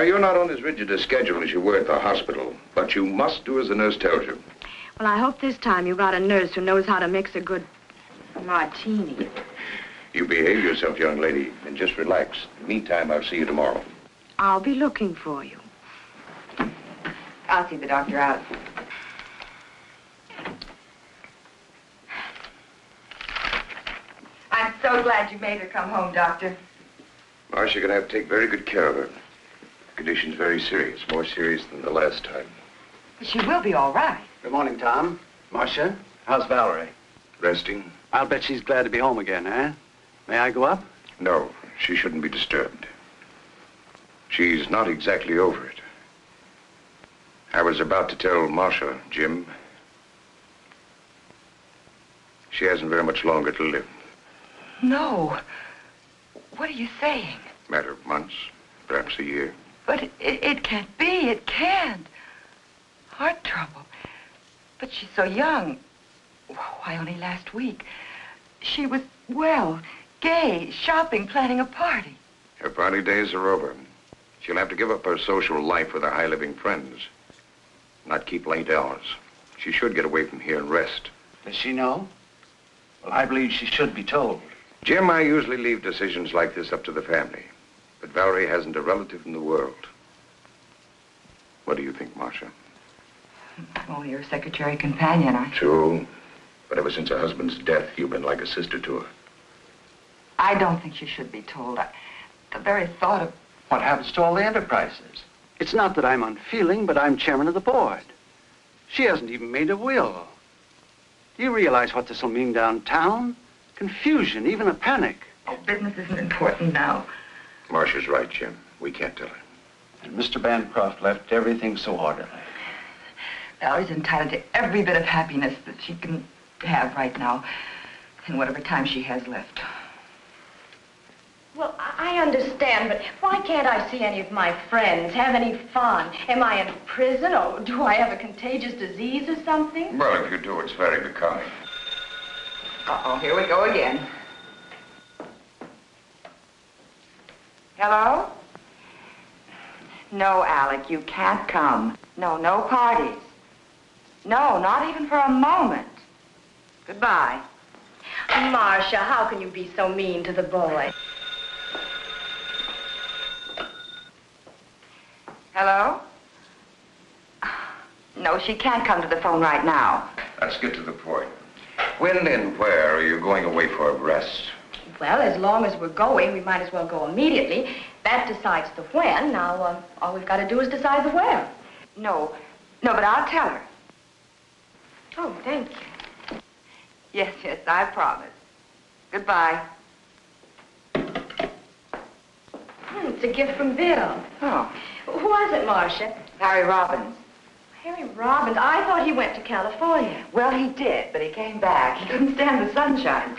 you're not on as rigid a schedule as you were at the hospital, but you must do as the nurse tells you. Well, I hope this time you got a nurse who knows how to mix a good martini. You behave yourself, young lady, and just relax. Meantime, I'll see you tomorrow. I'll be looking for you. I'll see the doctor out. I'm so glad you made her come home, Doctor. Marcia, you're going to have to take very good care of her. The condition's very serious, more serious than the last time. She will be all right. Good morning, Tom. Marcia, how's Valerie? Resting? I'll bet she's glad to be home again, eh? May I go up? No, she shouldn't be disturbed. She's not exactly over it. I was about to tell Marcia, Jim, she hasn't very much longer to live. No. What are you saying? Matter of months, perhaps a year. But it can't be. It can't. Heart trouble. But she's so young. Why, only last week. She was, well, gay, shopping, planning a party. Her party days are over. She'll have to give up her social life with her high-living friends. Not keep late hours. She should get away from here and rest. Does she know? Well, I believe she should be told. Jim, I usually leave decisions like this up to the family. But Valerie hasn't a relative in the world. What do you think, Marcia? I'm only her secretary companion. True. But ever since her husband's death, you've been like a sister to her. I don't think she should be told. The very thought of... What happens to all the enterprises? It's not that I'm unfeeling, but I'm chairman of the board. She hasn't even made a will. Do you realize what this will mean downtown? Confusion, even a panic. Oh, business isn't important now. Marcia's right, Jim. We can't tell her. And Mr. Bancroft left everything so orderly. Valerie's entitled to every bit of happiness that she can have right now in whatever time she has left. Well, I understand, but why can't I see any of my friends, have any fun? Am I in prison, or do I have a contagious disease or something? Well, if you do, it's very becoming. Uh-oh, here we go again. Hello? No, Alec, you can't come. No, no parties. No, not even for a moment. Goodbye. Marcia, how can you be so mean to the boy? Hello? No, she can't come to the phone right now. Let's get to the point. When and where are you going away for a rest? Well, as long as we're going, we might as well go immediately. That decides the when. Now, all we've got to do is decide the where. No, but I'll tell her. Oh, thank you. Yes, I promise. Goodbye. It's a gift from Bill. Oh. Who was it, Marcia? Harry Robbins. Harry Robbins? I thought he went to California. Well, he did, but he came back. He couldn't stand the sunshine.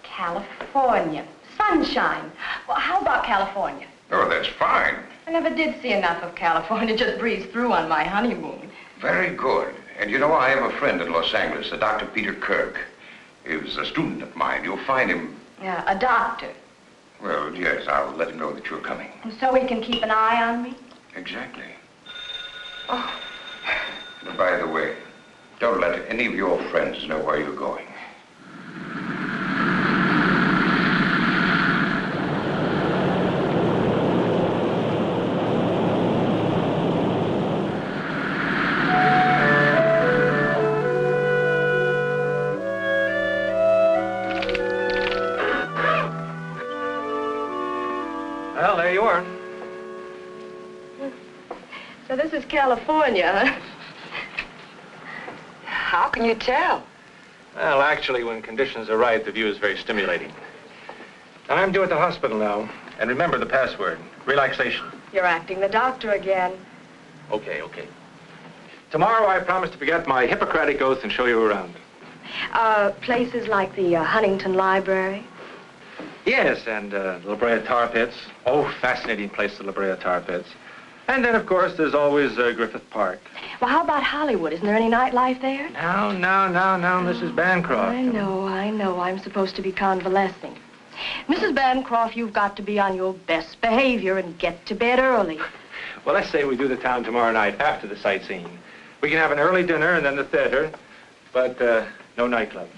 California. Sunshine. Well, how about California? Oh, that's fine. I never did see enough of California. Just breezed through on my honeymoon. Very good. And you know, I have a friend in Los Angeles, a Dr. Peter Kirk. He was a student of mine. You'll find him... Yeah, a doctor. Well, yes, I'll let him know that you're coming. So he can keep an eye on me? Exactly. Oh. And by the way, don't let any of your friends know where you're going. Well, there you are. So this is California, huh? How can you tell? Well, actually, when conditions are right, the view is very stimulating. I'm due at the hospital now. And remember the password, relaxation. You're acting the doctor again. Okay. Tomorrow, I promise to forget my Hippocratic oath and show you around. Places like the Huntington Library? Yes, and La Brea Tar Pits. Oh, fascinating place, the La Brea Tar Pits. And then, of course, there's always Griffith Park. Well, how about Hollywood? Isn't there any nightlife there? Now, Mrs. Bancroft. I know. I'm supposed to be convalescing. Mrs. Bancroft, you've got to be on your best behavior and get to bed early. Well, let's say we do the town tomorrow night after the sightseeing. We can have an early dinner and then the theater, but no nightclubs.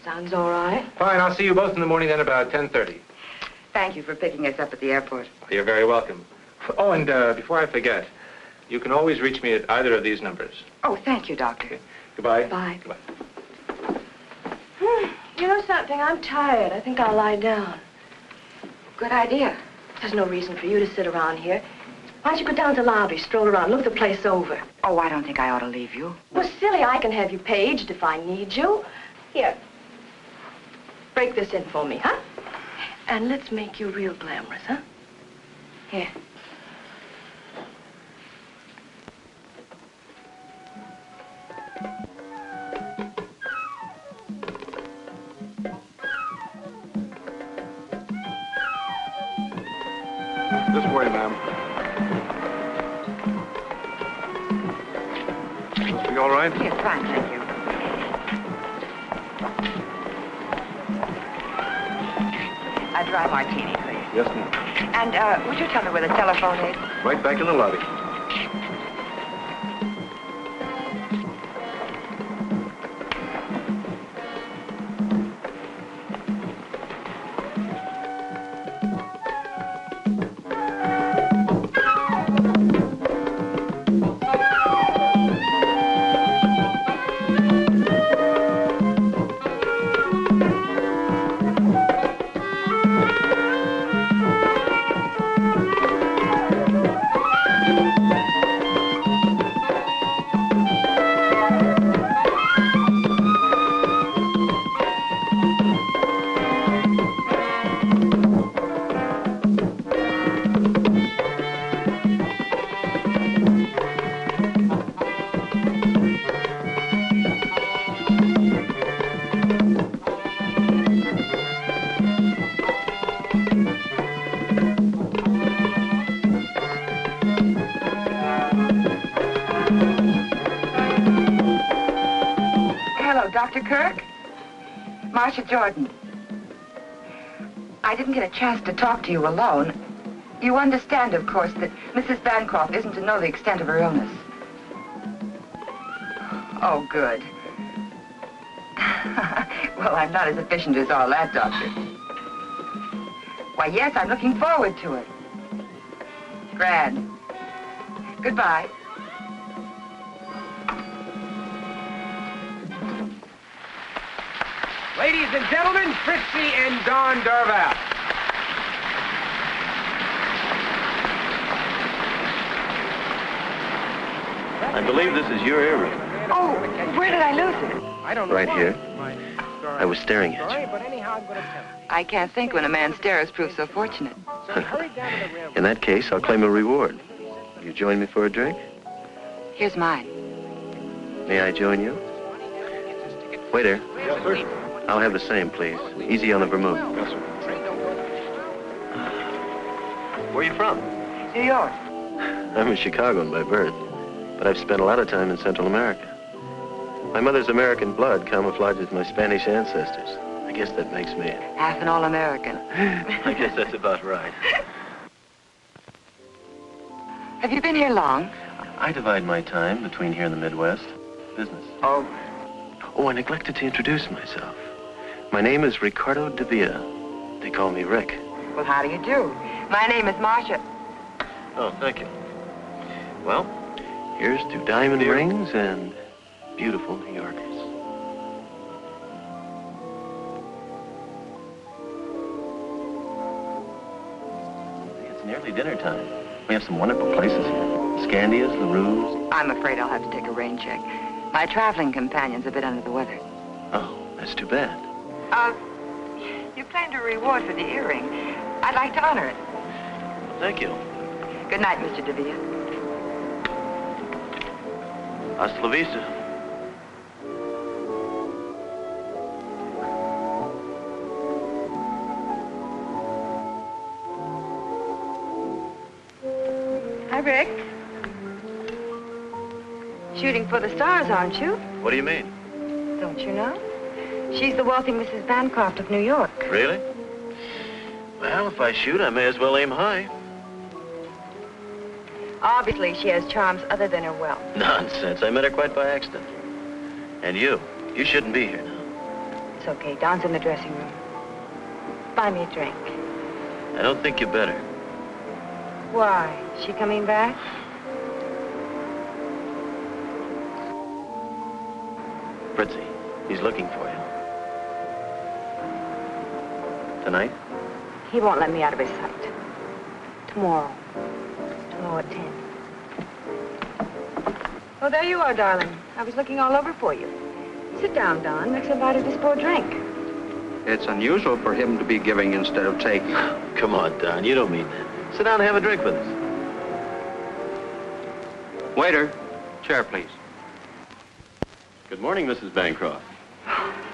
Sounds all right. Fine, I'll see you both in the morning then about 10:30. Thank you for picking us up at the airport. You're very welcome. Oh, and before I forget, you can always reach me at either of these numbers. Oh, thank you, Doctor. Okay. Goodbye. Bye. Goodbye. You know something? I'm tired. I think I'll lie down. Good idea. There's no reason for you to sit around here. Why don't you go down to the lobby, stroll around, look the place over? Oh, I don't think I ought to leave you. Well, silly, I can have you paged if I need you. Here. Break this in for me, huh? And let's make you real glamorous, huh? Here. This way, ma'am. Must be all right? Yes, fine, thank you. A dry martini, please. Yes, ma'am. And would you tell me where the telephone is? Right back in the lobby. Dr. Kirk? Marcia Jordan. I didn't get a chance to talk to you alone. You understand, of course, that Mrs. Bancroft isn't to know the extent of her illness. Oh, good. Well, I'm not as efficient as all that, Doctor. Why, yes, I'm looking forward to it. Grand. Goodbye. Ladies and gentlemen, Fritzy and Don Darval. I believe this is your earring. Oh, where did I lose it? I don't know Right why. here. I was staring at you. But anyhow, I'm going to tell you. I can't think when a man's stares proves so fortunate. So he hurried down to the railroad. In that case, I'll claim a reward. Will you join me for a drink? Here's mine. May I join you? Waiter, Yes, sir. I'll have the same, please. Easy on the vermouth. Yes, sir. Where are you from? New York. I'm a Chicagoan by birth, but I've spent a lot of time in Central America. My mother's American blood camouflages my Spanish ancestors. I guess that makes me... Half an all-American. I guess that's about right. Have you been here long? I divide my time between here and the Midwest. Business. Oh. Oh, I neglected to introduce myself. My name is Ricardo de Villa. They call me Rick. Well, how do you do? My name is Marcia. Oh, thank you. Well, here's to diamond rings and beautiful New Yorkers. It's nearly dinner time. We have some wonderful places here. Scandia's, LaRue's. I'm afraid I'll have to take a rain check. My traveling companion's a bit under the weather. Oh, that's too bad. You claimed a reward for the earring. I'd like to honor it. Well, thank you. Good night, Mr. DeVilla. Hasta la vista. Hi, Rick. Shooting for the stars, aren't you? What do you mean? Don't you know? She's the wealthy Mrs. Bancroft of New York. Really? Well, if I shoot, I may as well aim high. Obviously, she has charms other than her wealth. Nonsense. I met her quite by accident. And you shouldn't be here now. It's okay. Don's in the dressing room. Buy me a drink. I don't think you better. Why? Is she coming back? Fritzy, he's looking for you. Tonight? He won't let me out of his sight. Tomorrow. Tomorrow at 10. Oh, there you are, darling. I was looking all over for you. Sit down, Don. Max invited us for a drink. It's unusual for him to be giving instead of taking. Come on, Don. You don't mean that. Sit down and have a drink with us. Waiter, chair, please. Good morning, Mrs. Bancroft.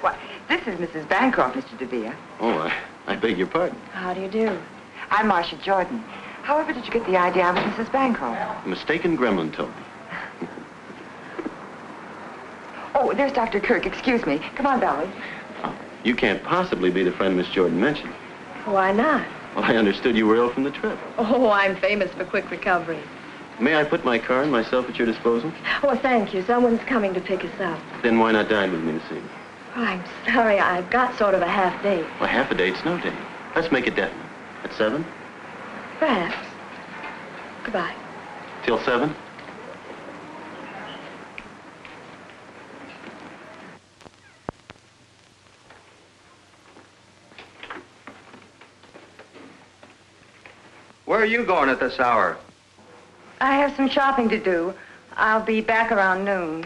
Why, this is Mrs. Bancroft, Mr. DeVere. Oh, I beg your pardon. How do you do? I'm Marcia Jordan. However did you get the idea I was Mrs. Bancroft? A mistaken gremlin told me. Oh, there's Dr. Kirk. Excuse me. Come on, Valerie. You can't possibly be the friend Miss Jordan mentioned. Why not? Well, I understood you were ill from the trip. Oh, I'm famous for quick recovery. May I put my car and myself at your disposal? Oh, thank you. Someone's coming to pick us up. Then why not dine with me this evening? Oh, I'm sorry. I've got sort of a half date. Well, half a date's no date. Let's make it definite. At 7? Perhaps. Goodbye. Till 7? Where are you going at this hour? I have some shopping to do. I'll be back around noon.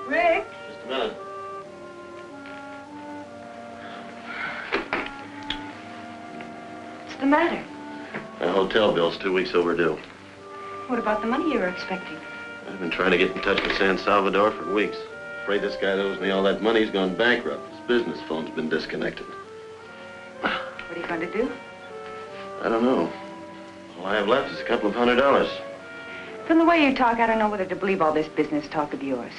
Rick? Just a minute. What's the matter? My hotel bill's 2 weeks overdue. What about the money you were expecting? I've been trying to get in touch with San Salvador for weeks. Afraid this guy that owes me all that money's gone bankrupt. His business phone's been disconnected. What are you going to do? I don't know. All I have left is a couple of $100. From the way you talk, I don't know whether to believe all this business talk of yours.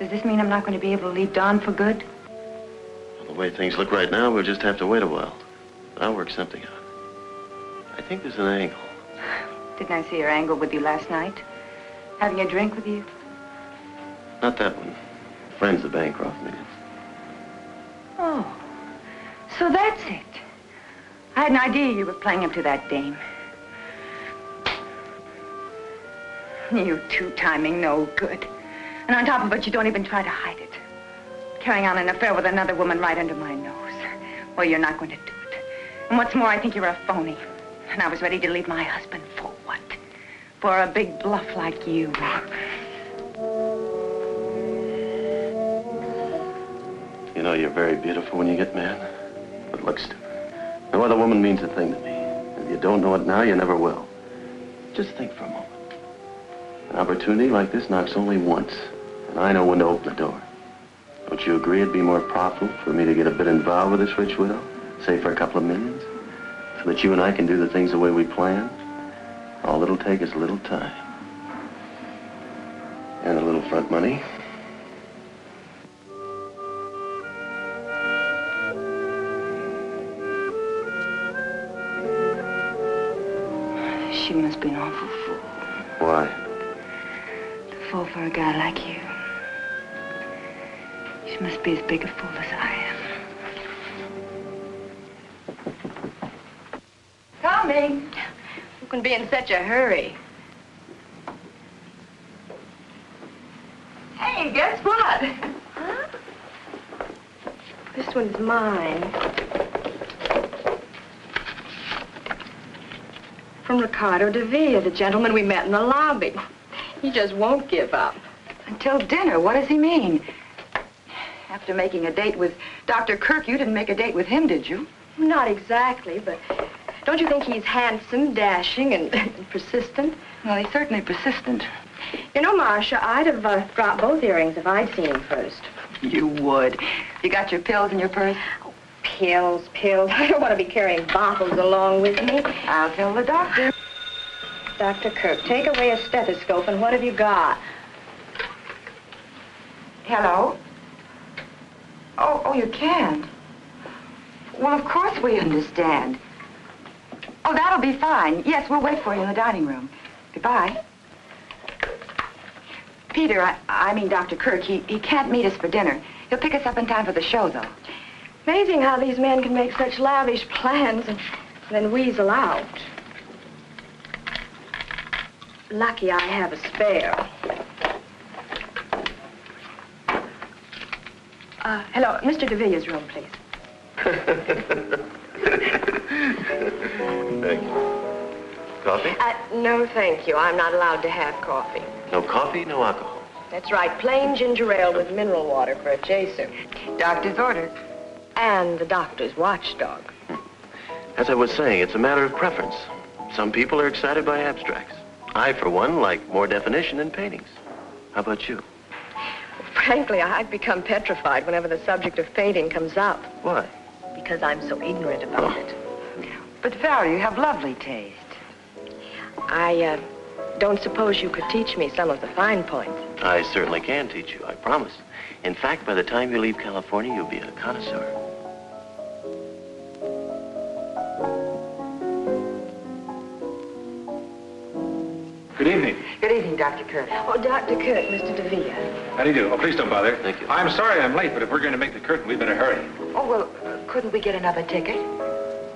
Does this mean I'm not going to be able to leave Don for good? Well, the way things look right now, we'll just have to wait a while. I'll work something out. I think there's an angle. Didn't I see her angle with you last night? Having a drink with you? Not that one. Friends the Bancroft meeting. Oh, so that's it. I had an idea you were playing up to that dame. You two-timing no good. And on top of it, you don't even try to hide it. Carrying on an affair with another woman right under my nose. Well, you're not going to do it. And what's more, I think you're a phony. And I was ready to leave my husband for what? For a big bluff like you. You know, you're very beautiful when you get mad, but look stupid. No other woman means a thing to me. If you don't know it now, you never will. Just think for a moment. An opportunity like this knocks only once, and I know when to open the door. Don't you agree it'd be more profitable for me to get a bit involved with this rich widow, say for a couple of millions, so that you and I can do the things the way we planned? All it'll take is a little time. And a little front money. She must be an awful fool. Why? To fall for a guy like you. She must be as big a fool as I am. Coming. Who can be in such a hurry? Hey, guess what? Huh? This one's mine. From Ricardo DeVere, the gentleman we met in the lobby. He just won't give up. Until dinner. What does he mean? After making a date with Dr. Kirk, you didn't make a date with him, did you? Not exactly, but don't you think he's handsome, dashing, and persistent? Well, he's certainly persistent. You know, Marcia, I'd have dropped both earrings if I'd seen him first. You would. You got your pills in your purse? Oh, pills. I don't want to be carrying bottles along with me. I'll tell the doctor. Dr. Kirk, take away a stethoscope, and what have you got? Hello? Oh, you can't. Well, of course we understand. Oh, that'll be fine. Yes, we'll wait for you in the dining room. Goodbye. Peter, I mean Dr. Kirk, he can't meet us for dinner. He'll pick us up in time for the show, though. Amazing how these men can make such lavish plans and then weasel out. Lucky I have a spare. Hello, Mr. DeVille's room, please. Thank you. Coffee? No, thank you. I'm not allowed to have coffee. No coffee, no alcohol. That's right, plain ginger ale with mineral water for a chaser. Doctor's orders. And the doctor's watchdog. As I was saying, it's a matter of preference. Some people are excited by abstracts. I, for one, like more definition in paintings. How about you? Frankly, I've become petrified whenever the subject of painting comes up. Why? Because I'm so ignorant about it. But, Valerie, you have lovely taste. I don't suppose you could teach me some of the fine points. I certainly can teach you, I promise. In fact, by the time you leave California, you'll be a connoisseur. Good evening. Good evening, Dr. Kirk. Oh, Dr. Kirk, Mr. DeVille. How do you do? Oh, please don't bother. Thank you. I'm sorry I'm late, but if we're going to make the curtain, we better hurry. Oh, well, couldn't we get another ticket?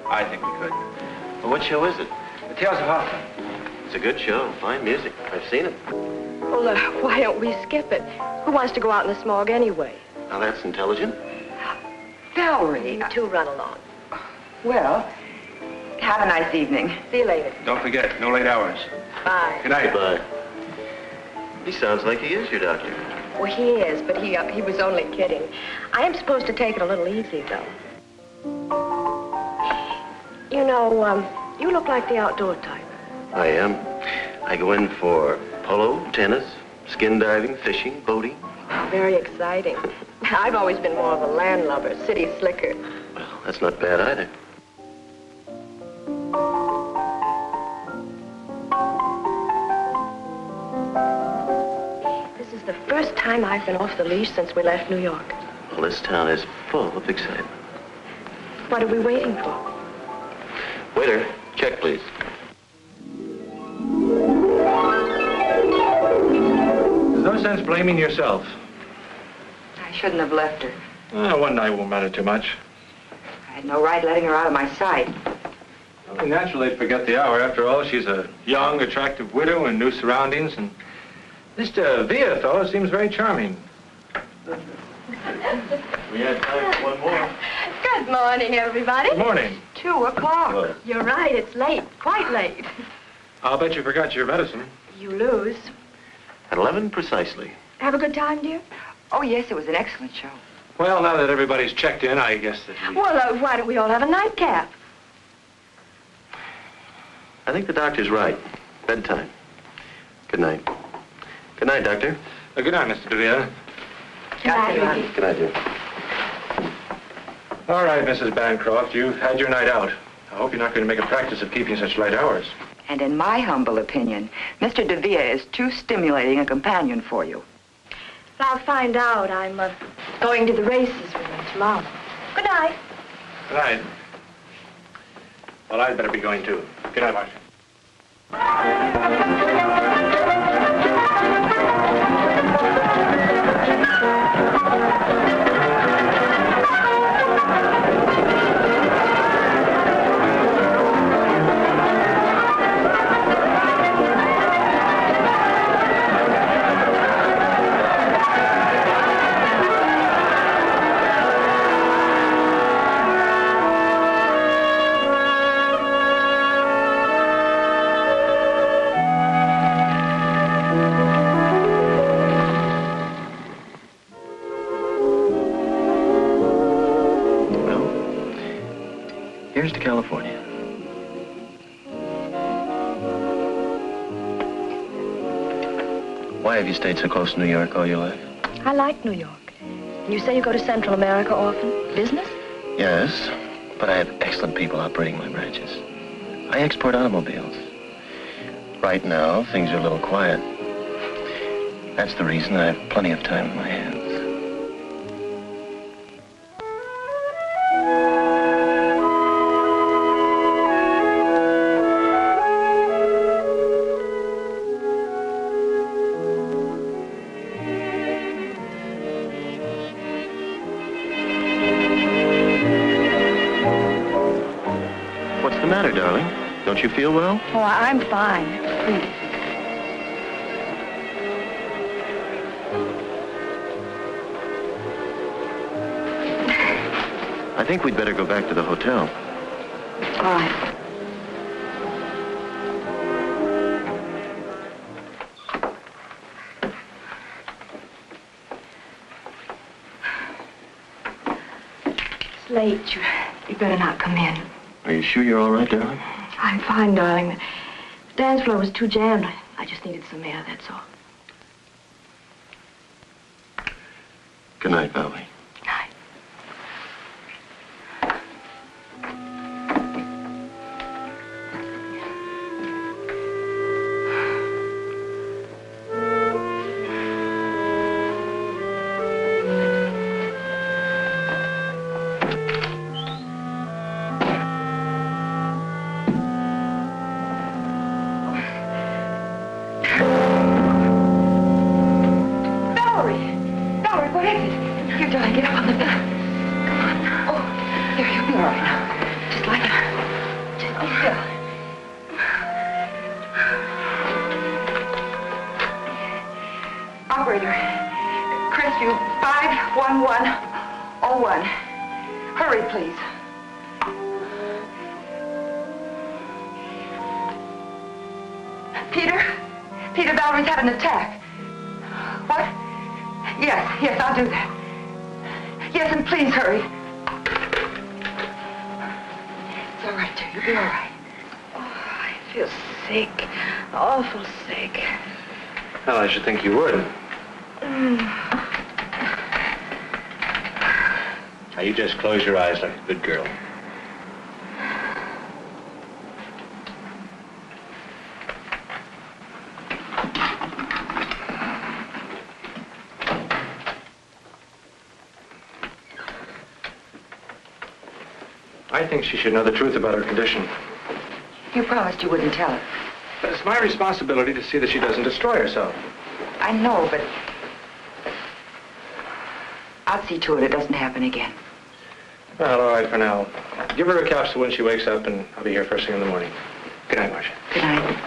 I think we could. Well, what show is it? The Tales of Hoffman. It's a good show. Fine music. I've seen it. Well, why don't we skip it? Who wants to go out in the smog anyway? Now, that's intelligent. Valerie. You two run along. Well, have a nice evening. See you later. Don't forget, no late hours. Bye. Good night. Goodbye. He sounds like he is your doctor. Well, he is, but he was only kidding. I am supposed to take it a little easy, though. You know, you look like the outdoor type. I am. I go in for polo, tennis, skin diving, fishing, boating. Oh, very exciting. I've always been more of a landlubber, city slicker. Well, that's not bad either. This is the first time I've been off the leash since we left New York. Well, this town is full of excitement. What are we waiting for? Waiter, check, please. There's no sense blaming yourself. I shouldn't have left her. One night won't matter too much. I had no right letting her out of my sight. Well, naturally, they'd forget the hour. After all, she's a young, attractive widow in new surroundings, and Mr. Villa fellow seems very charming. We had time for one more. Good morning, everybody. Good morning. 2 o'clock. Hello. You're right, it's late, quite late. I'll bet you forgot your medicine. You lose. At 11 precisely. Have a good time, dear? Oh, yes, it was an excellent show. Well, now that everybody's checked in, I guess that we... Well, why don't we all have a nightcap? I think the doctor's right. Bedtime. Good night. Good night, Doctor. Good night, Mr. DeVille. Good night, Ricky. Good night, dear. All right, Mrs. Bancroft, you've had your night out. I hope you're not going to make a practice of keeping such late hours. And in my humble opinion, Mr. DeVille is too stimulating a companion for you. I'll find out. I'm going to the races with him tomorrow. Good night. Good night. Well, I'd better be going, too. Good night, Marcia. Here's to California. Why have you stayed so close to New York all your life? I like New York. You say you go to Central America often? Business? Yes, but I have excellent people operating my branches. I export automobiles. Right now, things are a little quiet. That's the reason I have plenty of time on my hands. What's the matter, darling? Don't you feel well? Oh, I'm fine. Please. I think we'd better go back to the hotel. All right. It's late. You better not come in. Are you sure you're all right, darling? I'm fine, darling. The dance floor was too jammed. I just needed some air, that's all. Good night, Valerie. Night. Operator, Crestview 51101. Hurry, please. Peter, Valerie's had an attack. What? Yes, I'll do that. Yes, and please hurry. It's all right, dear. You'll be all right. Oh, I feel sick. Awful sick. Well, I should think you would. Now, you just close your eyes like a good girl. I think she should know the truth about her condition. You promised you wouldn't tell her. But it's my responsibility to see that she doesn't destroy herself. I know, but I'll see to it doesn't happen again. Well, all right for now. Give her a capsule when she wakes up, and I'll be here first thing in the morning. Good night, Marcia. Good night.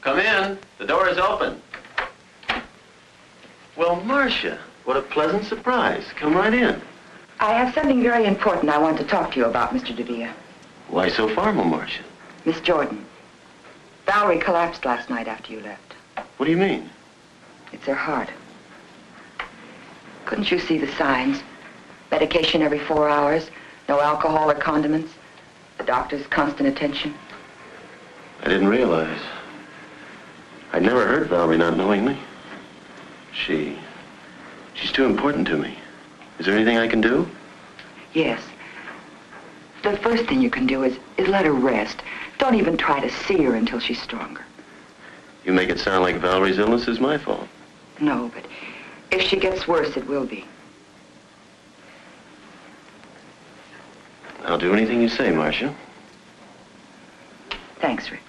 Come in. The door is open. Well, Marcia, what a pleasant surprise. Come right in. I have something very important I want to talk to you about, Mr. DeVere. Why so formal, Marcia? Miss Jordan, Valerie collapsed last night after you left. What do you mean? It's her heart. Couldn't you see the signs? Medication every 4 hours, no alcohol or condiments, the doctor's constant attention. I didn't realize. I'd never heard Valerie not knowing me. She's too important to me. Is there anything I can do? Yes. The first thing you can do is let her rest. Don't even try to see her until she's stronger. You make it sound like Valerie's illness is my fault. No, but if she gets worse, it will be. I'll do anything you say, Marcia. Thanks, Rick.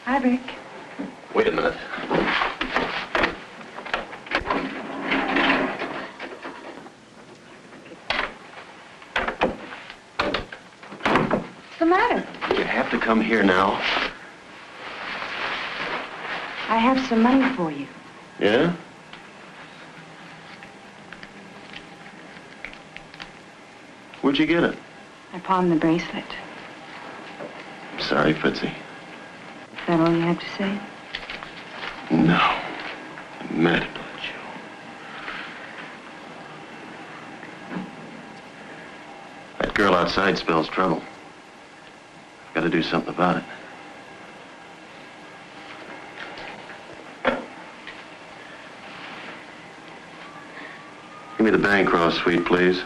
Hi, Rick. Wait a minute. What's the matter? You have to come here now. I have some money for you. Yeah? Where'd you get it? I pawned the bracelet. I'm sorry, Fritzy. Is that all you have to say? No. I'm mad about you. That girl outside spells trouble. I've got to do something about it. Give me the Bancroft suite, please.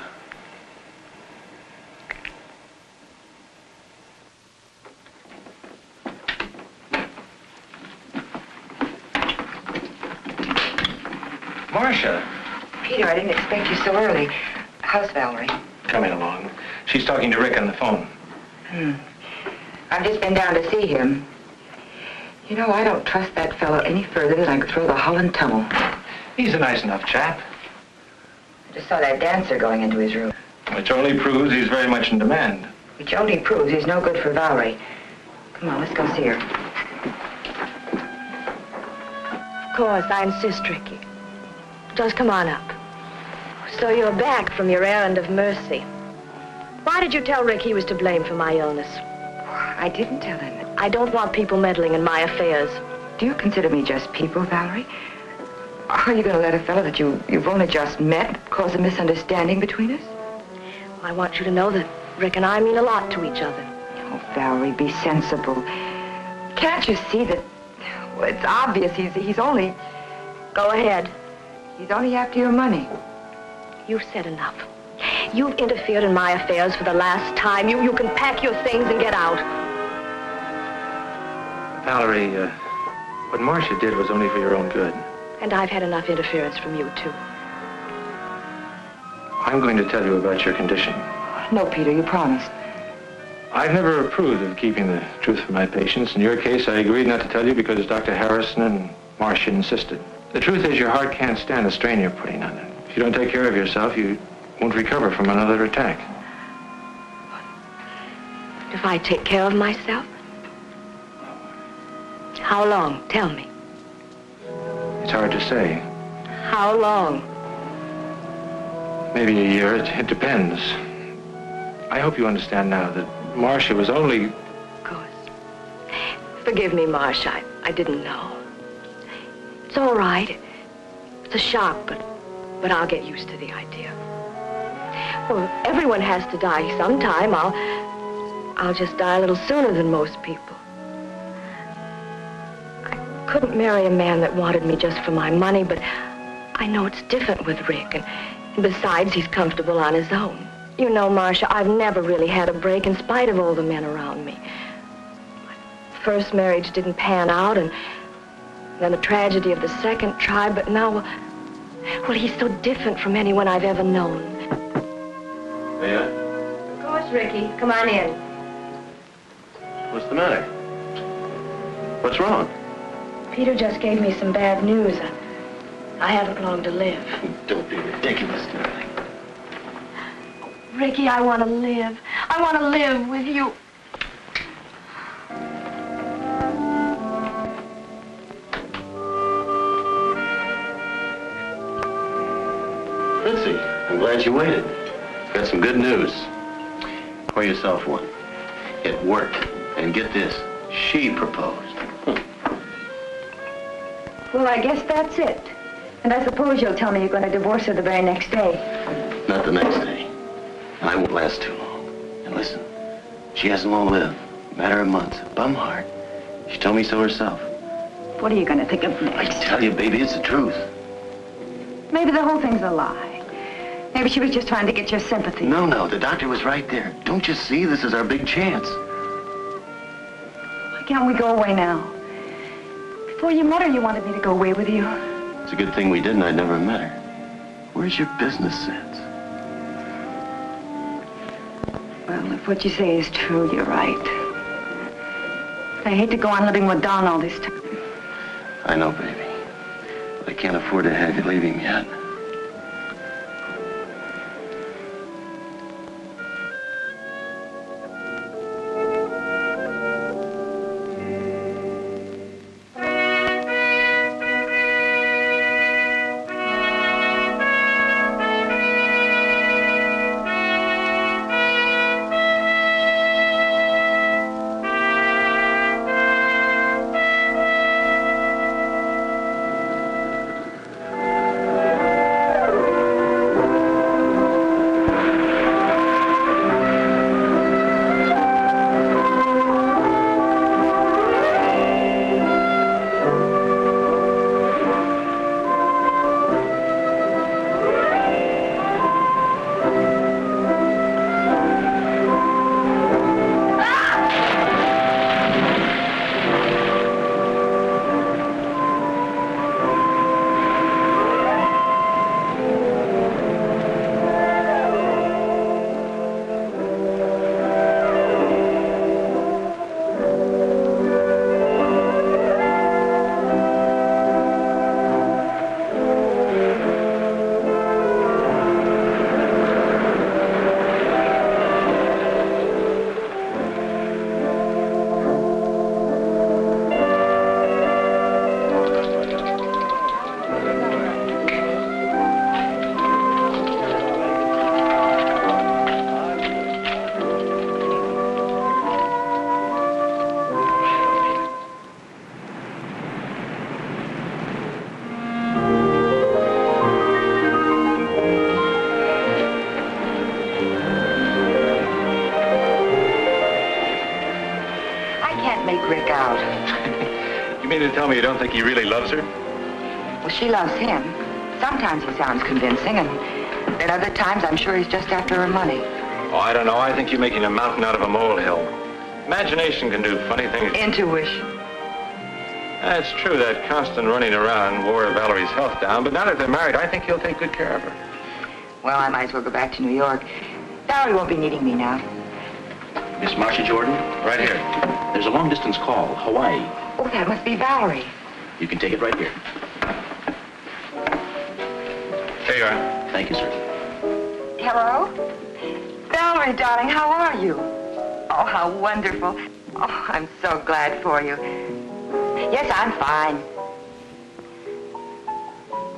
Marcia, Peter, I didn't expect you so early. How's Valerie? coming along. She's talking to Rick on the phone. I've just been down to see him. You know, I don't trust that fellow any further than I could throw the Holland Tunnel. He's a nice enough chap. I just saw that dancer going into his room. Which only proves he's very much in demand. Which only proves he's no good for Valerie. Come on, let's go see her. Of course, I insist, Ricky. Just come on up. So you're back from your errand of mercy. Why did you tell Rick he was to blame for my illness? I didn't tell him. I don't want people meddling in my affairs. Do you consider me just people, Valerie? Are you going to let a fellow that you've only just met cause a misunderstanding between us? I want you to know that Rick and I mean a lot to each other. Oh, Valerie, be sensible. Can't you see that, well, it's obvious he's only... Go ahead. He's only after your money. You've said enough. You've interfered in my affairs for the last time. You can pack your things and get out. Valerie, what Marcia did was only for your own good. And I've had enough interference from you, too. I'm going to tell you about your condition. No, Peter, you promised. I've never approved of keeping the truth from my patients. In your case, I agreed not to tell you because Dr. Harrison and Marcia insisted. The truth is your heart can't stand the strain you're putting on it. If you don't take care of yourself, you won't recover from another attack. If I take care of myself? How long? Tell me. It's hard to say. How long? Maybe a year. It depends. I hope you understand now that Marcia was only... Of course. Forgive me, Marcia. I didn't know. It's all right. It's a shock, but I'll get used to the idea. Well, everyone has to die sometime. I'll just die a little sooner than most people. I couldn't marry a man that wanted me just for my money, but I know it's different with Rick, and besides, he's comfortable on his own. You know, Marcia, I've never really had a break in spite of all the men around me. My first marriage didn't pan out, and then the tragedy of the second tried, but now, well, he's so different from anyone I've ever known. Yeah? Of course, Ricky. Come on in. What's the matter? What's wrong? Peter just gave me some bad news. I haven't long to live. Don't be ridiculous, darling. Ricky, I want to live. I want to live with you. Fritzy, I'm glad you waited. Got some good news. Pour yourself one. It worked. And get this, she proposed. Well, I guess that's it. And I suppose you'll tell me you're going to divorce her the very next day. Not the next day. I won't last too long. And listen, she hasn't long lived. Matter of months. Bum heart. She told me so herself. What are you going to think of I next? tell you, baby, it's the truth. Maybe the whole thing's a lie. Maybe she was just trying to get your sympathy. No, the doctor was right there. Don't you see? This is our big chance. Why can't we go away now? Before you met her, you wanted me to go away with you. It's a good thing we didn't. I'd never met her. Where's your business sense? Well, if what you say is true, you're right. I hate to go on living with Don all this time. I know, baby. But I can't afford to have you leave him yet. Rick out. You mean to tell me you don't think he really loves her? Well, she loves him. Sometimes he sounds convincing, and at other times I'm sure he's just after her money. Oh, I don't know. I think you're making a mountain out of a molehill. Imagination can do funny things. Intuition. That's true. That constant running around wore Valerie's health down, but now that they're married, I think he'll take good care of her. Well, I might as well go back to New York. Valerie won't be needing me now. Miss Marcia Jordan? Right here. There's a long-distance call, Hawaii. Oh, that must be Valerie. You can take it right here. There you are. Thank you, sir. Hello? Valerie, darling, how are you? Oh, how wonderful. Oh, I'm so glad for you. Yes, I'm fine.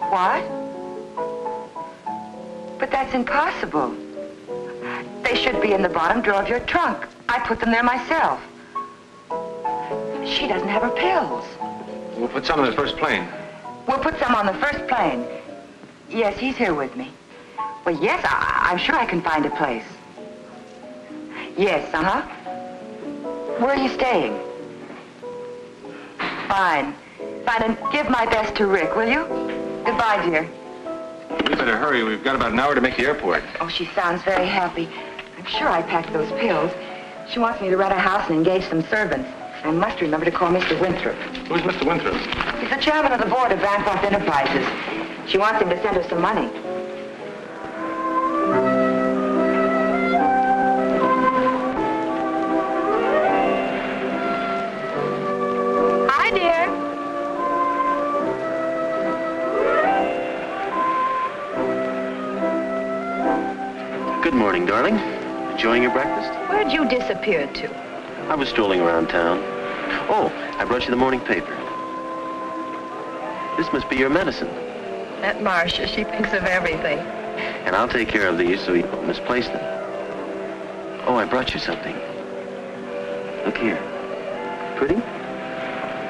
What? But that's impossible. They should be in the bottom drawer of your trunk. I put them there myself. She doesn't have her pills. We'll put some on the first plane. We'll put some on the first plane. Yes, he's here with me. Well, yes, I'm sure I can find a place. Yes, uh-huh. Where are you staying? Fine. Fine, and give my best to Rick, will you? Goodbye, dear. We better hurry. We've got about an hour to make the airport. Oh, she sounds very happy. I'm sure I packed those pills. She wants me to rent a house and engage some servants. I must remember to call Mr. Winthrop. Who's Mr. Winthrop? He's the chairman of the board of Bancroft Enterprises. She wants him to send her some money. Hi, dear. Good morning, darling. Enjoying your breakfast? Where'd you disappear to? I was strolling around town. Oh, I brought you the morning paper. This must be your medicine. That Marcia, she thinks of everything. And I'll take care of these so you don't misplace them. Oh, I brought you something. Look here. Pretty?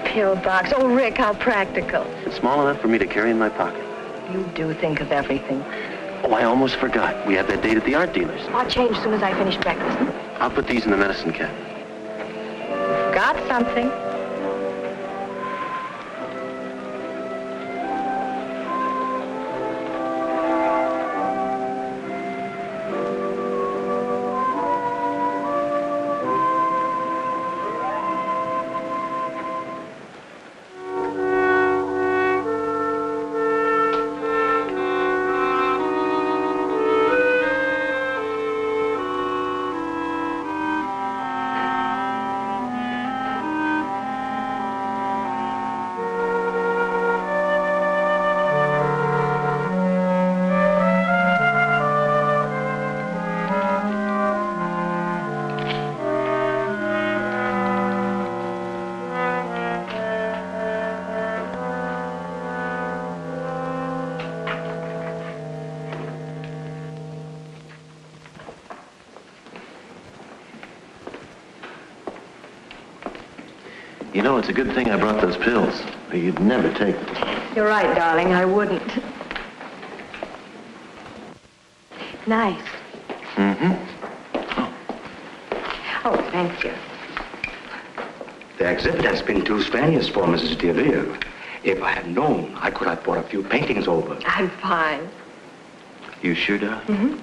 Pill box. Oh, Rick, how practical. It's small enough for me to carry in my pocket. You do think of everything. Oh, I almost forgot. We have that date at the art dealer's. I'll change as soon as I finish breakfast. I'll put these in the medicine cabinet. Got something. You know, it's a good thing I brought those pills. Or you'd never take them. You're right, darling. I wouldn't. Nice. Mm-hmm. Oh, thank you. The exhibit has been too strenuous for Mrs. DeVille. If I had known, I could have brought a few paintings over. I'm fine. You sure, darling? Mm-hmm.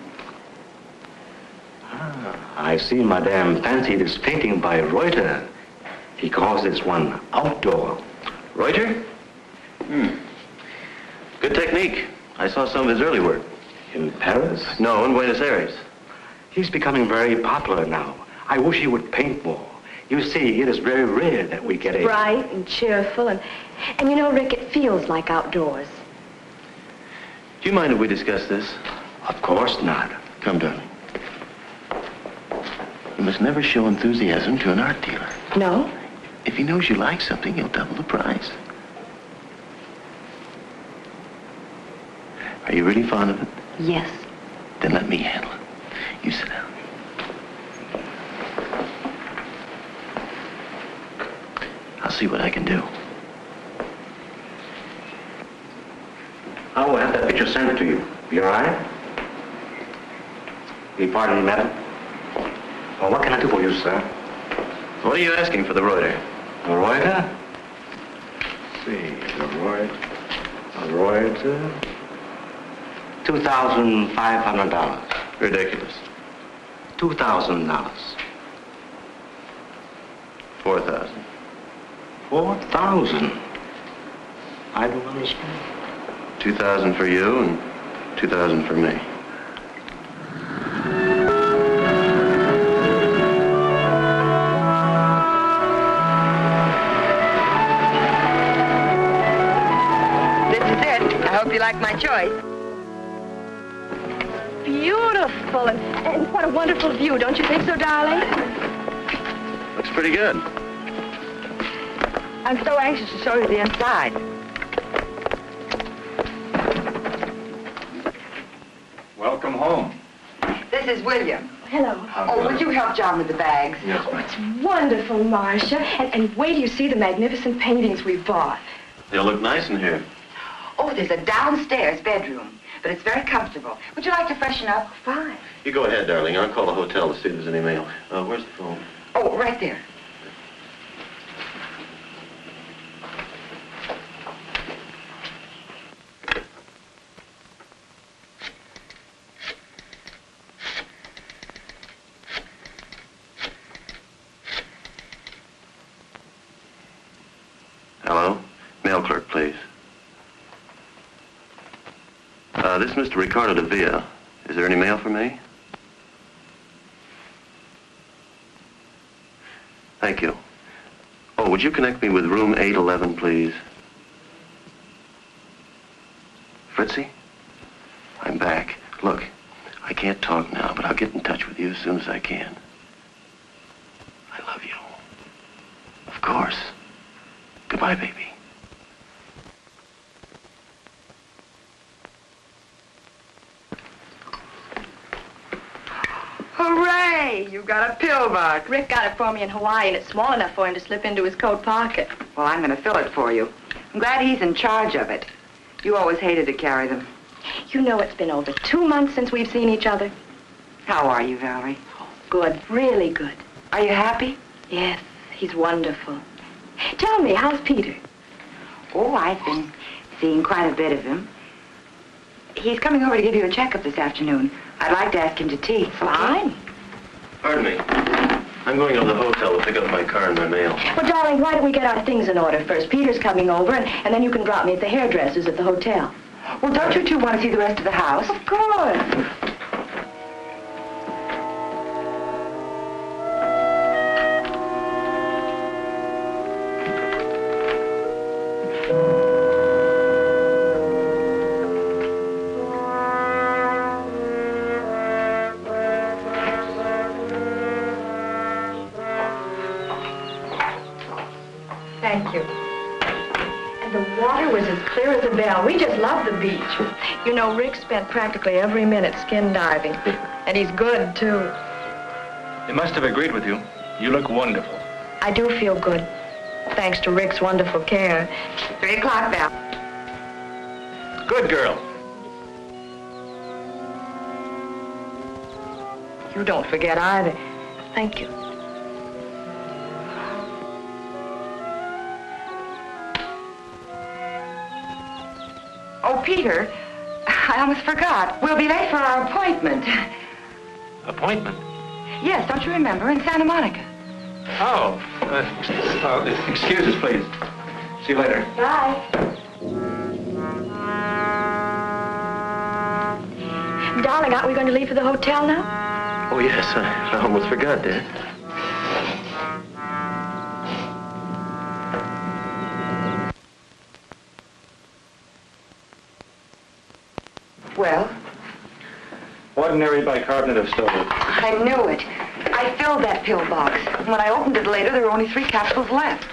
I see Madame fancied this painting by Reuter. He calls this one outdoor. Reuter? Good technique. I saw some of his early work. In Paris? No, in Buenos Aires. He's becoming very popular now. I wish he would paint more. You see, it is very rare that we get a... Bright and cheerful, and you know, Rick, it feels like outdoors. Do you mind if we discuss this? Of course not. Come, darling. You must never show enthusiasm to an art dealer. No? If he knows you like something, he'll double the price. Are you really fond of it? Yes. Then let me handle it. You sit down. I'll see what I can do. I will have that picture sent to you. You all right? Will you pardon me, madam? Well, what can I do for you, sir? What are you asking for the Reuter? A Reuter? See, a Reuter. $2,500. Ridiculous. $2,000. 4,000. 4,000. I don't understand. 2,000 for you and 2,000 for me. This is it. I hope you like my choice. Beautiful, and what a wonderful view, don't you think so, darling? Looks pretty good. I'm so anxious to show you the inside. Welcome home. This is William. Hello. Oh, would you help John with the bags? Yes, Oh, it's wonderful, Marcia. And wait till you see the magnificent paintings we bought. They'll look nice in here. Oh, there's a downstairs bedroom, but it's very comfortable. Would you like to freshen up? Fine. You go ahead, darling. I'll call the hotel to see if there's any mail. Where's the phone? Oh, right there. Hello? Mail clerk, please. This is Mr. Ricardo de Villa. Is there any mail for me? Thank you. Oh, would you connect me with room 811, please? Fritzy? I'm back. Look, I can't talk now, but I'll get in touch with you as soon as I can. I love you. Of course. Goodbye, baby. Hooray! You got a pill box. Rick got it for me in Hawaii, and it's small enough for him to slip into his coat pocket. Well, I'm going to fill it for you. I'm glad he's in charge of it. You always hated to carry them. You know it's been over 2 months since we've seen each other. How are you, Valerie? Good, really good. Are you happy? Yes, he's wonderful. Tell me, how's Peter? Oh, I've been seeing quite a bit of him. He's coming over to give you a checkup this afternoon. I'd like to ask him to tea. Fine. Pardon me. I'm going to the hotel to pick up my car and my mail. Well, darling, why don't we get our things in order first? Peter's coming over, and then you can drop me at the hairdresser's at the hotel. Well, don't you two want to see the rest of the house? Of course. Thank you. And the water was as clear as a bell. We just love the beach. You know, Rick spent practically every minute skin diving. And he's good, too. He must have agreed with you. You look wonderful. I do feel good, thanks to Rick's wonderful care. 3 o'clock, Val. Good girl. You don't forget either. Thank you. Oh, Peter, I almost forgot. We'll be late for our appointment. Appointment? Yes, don't you remember? In Santa Monica. Oh, excuse us, please. See you later. Bye. Darling, aren't we going to leave for the hotel now? Oh, yes. I almost forgot, Dad. Well, Ordinary bicarbonate of soda. I knew it. I filled that pill box. When I opened it later, there were only 3 capsules left.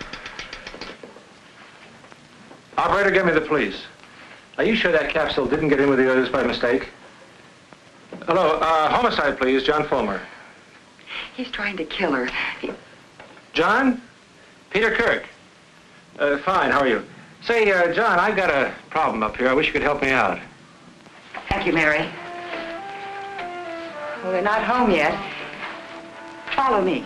Operator, give me the police. Are you sure that capsule didn't get in with the others by mistake? Hello, homicide, please, John Fulmer. He's trying to kill her. John? Peter Kirk. Fine, how are you? Say, John, I've got a problem up here. I wish you could help me out. Thank you, Mary. Well, they're not home yet. Follow me.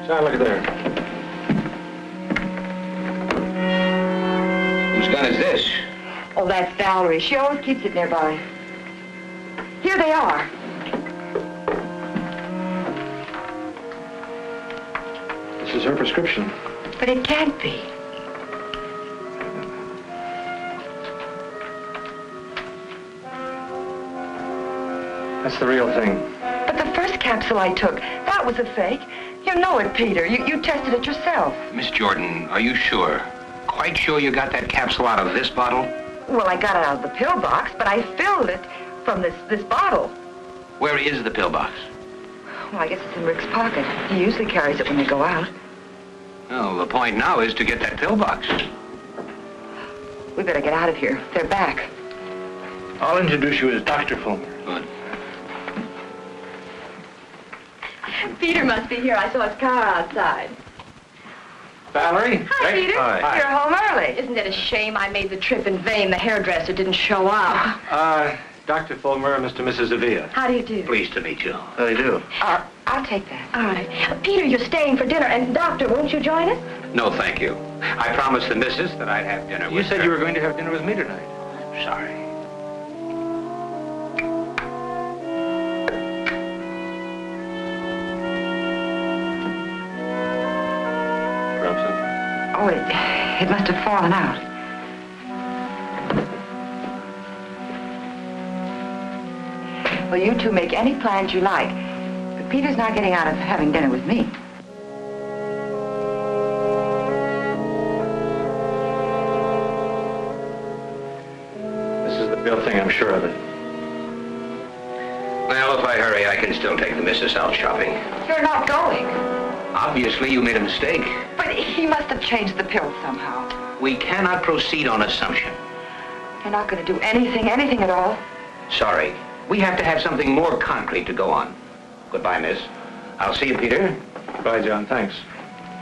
John, look at there. Whose gun is this? Oh, that's Valerie. She always keeps it nearby. Here they are. This is her prescription. But it can't be. That's the real thing. But the first capsule I took, that was a fake. You know it, Peter. You tested it yourself. Miss Jordan, are you sure? Quite sure you got that capsule out of this bottle? Well, I got it out of the pill box, but I filled it from this bottle. Where is the pill box? Well, I guess it's in Rick's pocket. He usually carries it when they go out. Well, the point now is to get that pill box. We better get out of here. They're back. I'll introduce you as Dr. Fulmer. Good. Peter must be here. I saw his car outside. Valerie? Hi, Peter. Hi. You're home early. Isn't it a shame I made the trip in vain? The hairdresser didn't show up. Dr. Fulmer, Mr. and Mrs. Avila. How do you do? Pleased to meet you. How do you do? I'll take that. All right. Peter, you're staying for dinner. And, Doctor, won't you join us? No, thank you. I promised the missus that I'd have dinner You with said her. you were going to have dinner with me tonight. Sorry. Grab some? Oh, it must have fallen out. Well, you two make any plans you like. But Peter's not getting out of having dinner with me. This is the real thing, I'm sure of it. Well, if I hurry, I can still take the missus out shopping. You're not going. Obviously, you made a mistake. But he must have changed the pill somehow. We cannot proceed on assumption. You're not going to do anything at all. Sorry. We have to have something more concrete to go on. Goodbye, miss. I'll see you, Peter. Bye, John. Thanks.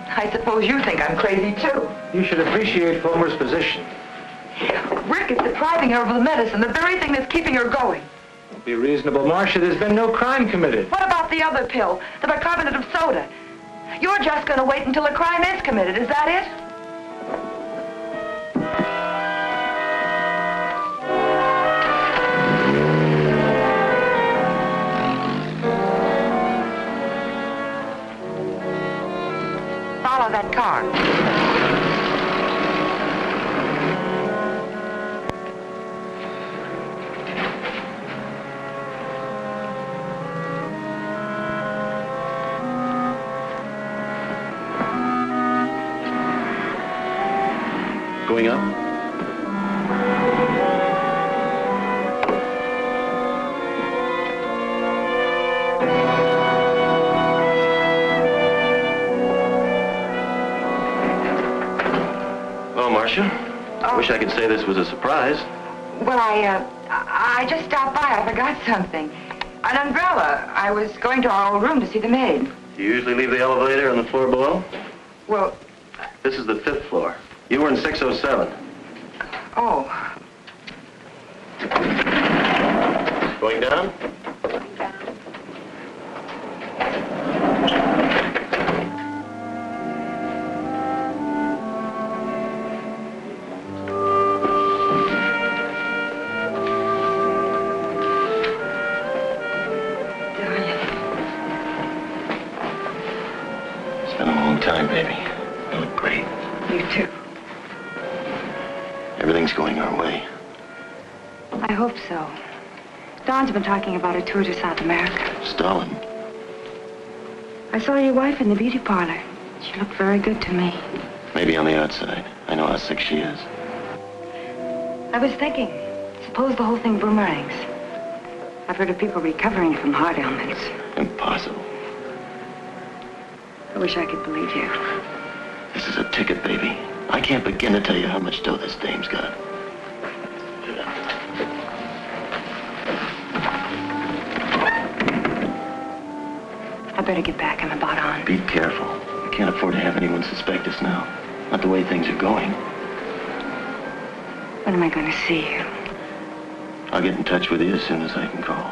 I suppose you think I'm crazy, too. You should appreciate Fulmer's position. Rick is depriving her of the medicine, the very thing that's keeping her going. Be reasonable, Marcia. There's been no crime committed. What about the other pill, the bicarbonate of soda? You're just going to wait until a crime is committed, is that it? Follow that car. Going up? Well, Marcia, I wish I could say this was a surprise. Well, I just stopped by. I forgot something. An umbrella. I was going to our old room to see the maid. You usually leave the elevator on the floor below? Well, This is the 5th floor. You were in 607. oh. Going down? It's been a long time, baby. You look great. You too. Everything's going our way. I hope so. Don's been talking about a tour to South America. Stalin. I saw your wife in the beauty parlor. She looked very good to me. Maybe on the outside. I know how sick she is. I was thinking, suppose the whole thing boomerangs. I've heard of people recovering from heart ailments. Impossible. I wish I could believe you. This is a ticket, baby. I can't begin to tell you how much dough this dame's got. I better get back. I'm about on. Be careful. We can't afford to have anyone suspect us now. Not the way things are going. When am I going to see you? I'll get in touch with you as soon as I can call.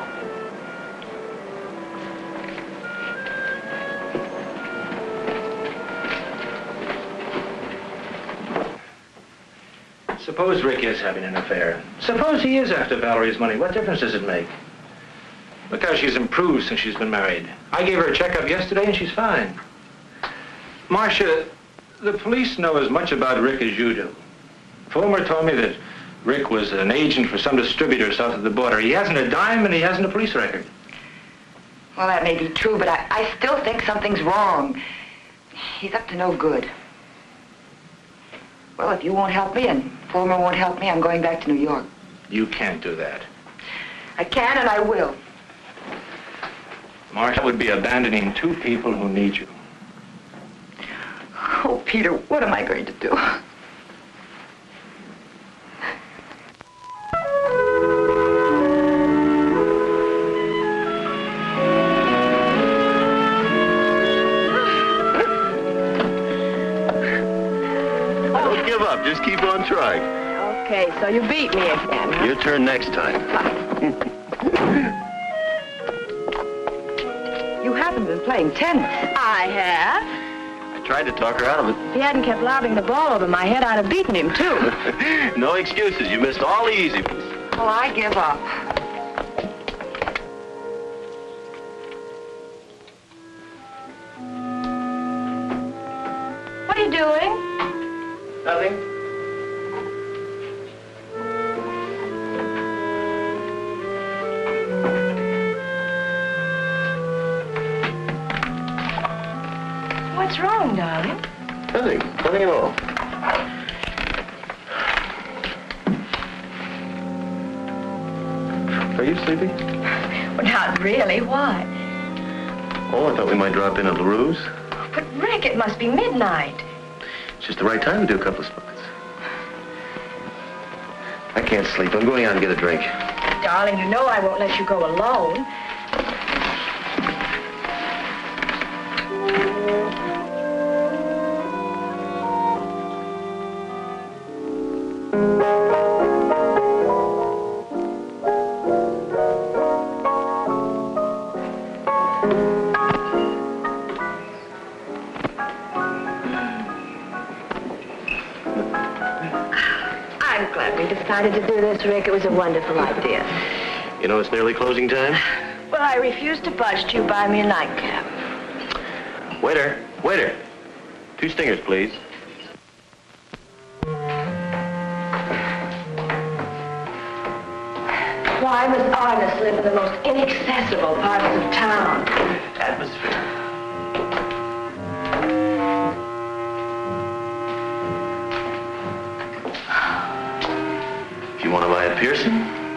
Suppose Rick is having an affair. Suppose he is after Valerie's money. What difference does it make? Look how she's improved since she's been married. I gave her a checkup yesterday and she's fine. Marcia, the police know as much about Rick as you do. Fulmer told me that Rick was an agent for some distributor south of the border. He hasn't a dime and he hasn't a police record. Well, that may be true, but I still think something's wrong. He's up to no good. Well, if you won't help me and Fulmer won't help me, I'm going back to New York. You can't do that. I can and I will. Marcia, would be abandoning two people who need you. Oh, Peter, what am I going to do? Don't give up. Just keep on trying. Okay, so you beat me again, huh? Your turn next time. You haven't been playing tennis. I have. I tried to talk her out of it. If he hadn't kept lobbing the ball over my head, I'd have beaten him, too. No excuses. You missed all the easy ones. Well, I give up. What are you doing? Nothing. What's wrong, darling? Nothing. Nothing at all. Are you sleepy? Well, not really. Why? Oh, I thought we might drop in at LaRue's. But, Rick, it must be midnight. It's just the right time to do a couple of spots. I can't sleep. I'm going out and get a drink. Darling, you know I won't let you go alone. I'm glad we decided to do this, Rick. It was a wonderful idea. You know, it's nearly closing time. Well, I refuse to budge till you buy me a nightcap. Waiter, waiter. 2 stingers, please. Why must artists live in the most inaccessible parts of town? Atmosphere. If you want to buy a piercing,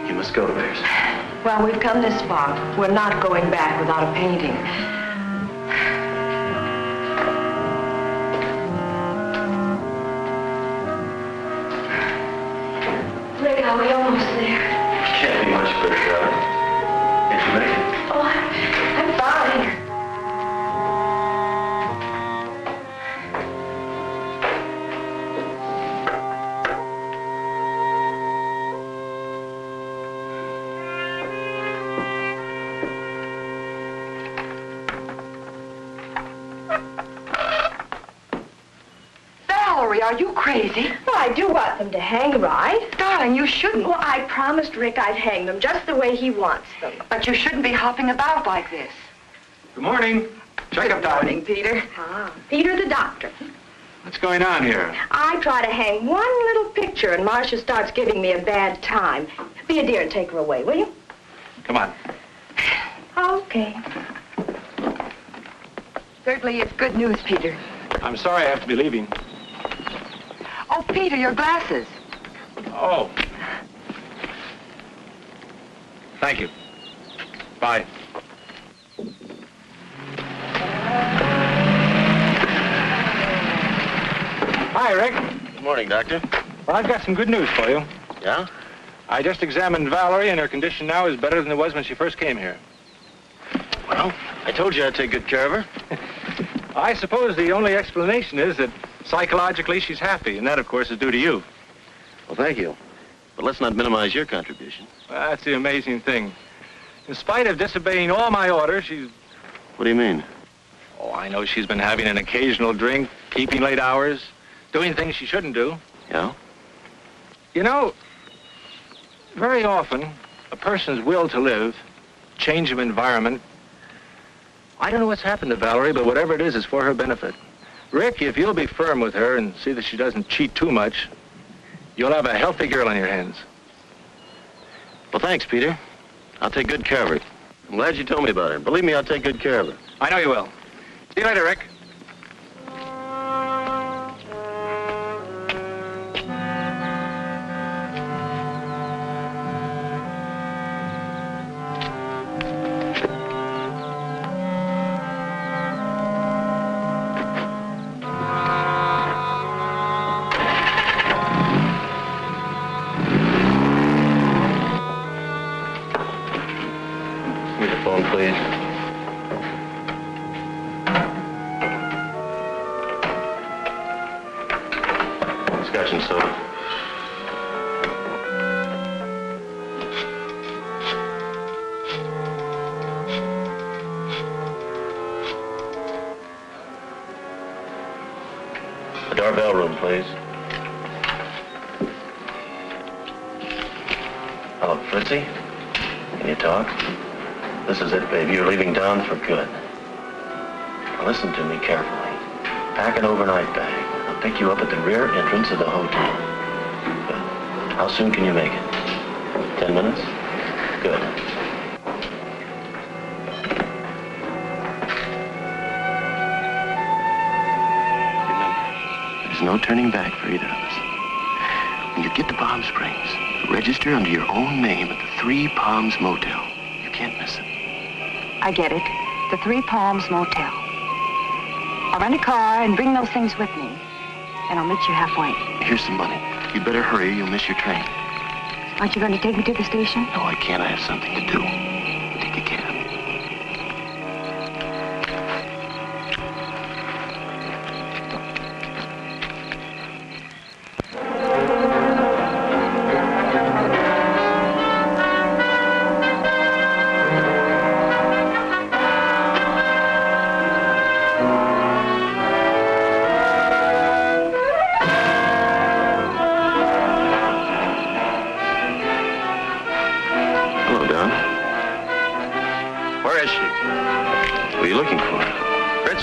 you must go to Pearson. Well, we've come this far. We're not going back without a painting. Rick, are we almost there? Can't be much better, darling. Can't you make it? Oh, I'm fine. Valerie, are you crazy? Well, I do want them to hang right. Darling, you shouldn't. Well, I promised Rick I'd hang them just the way he wants them. But you shouldn't be hopping about like this. Good morning. Checkup Good time. morning, Peter. Ah, Peter the doctor. What's going on here? I try to hang one little picture and Marcia starts giving me a bad time. Be a dear and take her away, will you? Come on. Okay. Certainly it's good news, Peter. I'm sorry I have to be leaving. Oh, Peter, your glasses. Oh. Thank you. Bye. Hi, Rick. Good morning, Doctor. Well, I've got some good news for you. Yeah? I just examined Valerie, and her condition now is better than it was when she first came here. Well, I told you I'd take good care of her. I suppose the only explanation is that psychologically she's happy, and that, of course, is due to you. Well, thank you. But let's not minimize your contribution. Well, that's the amazing thing. In spite of disobeying all my orders, she's... What do you mean? Oh, I know she's been having an occasional drink, keeping late hours, doing things she shouldn't do. Yeah? You know, very often, a person's will to live, change of environment, I don't know what's happened to Valerie, but whatever it is for her benefit. Rick, if you'll be firm with her and see that she doesn't cheat too much, you'll have a healthy girl on your hands. Well, thanks, Peter. I'll take good care of her. I'm glad you told me about her. Believe me, I'll take good care of her. I know you will. See you later, Rick. Please. Scotch and soda. The doorbell room, please. Hello, Fritzy. Can you talk? This is it, baby. You're leaving town for good. Now listen to me carefully. Pack an overnight bag. I'll pick you up at the rear entrance of the hotel. Good. How soon can you make it? 10 minutes? Good. Remember, there's no turning back for either of us. When you get to Palm Springs, register under your own name at the Three Palms Motel. You can't miss it. I get it. The Three Palms Motel. I'll rent a car and bring those things with me. And I'll meet you halfway. Here's some money. You'd better hurry or you'll miss your train. Aren't you going to take me to the station? No, I can't. I have something to do. Take a cab.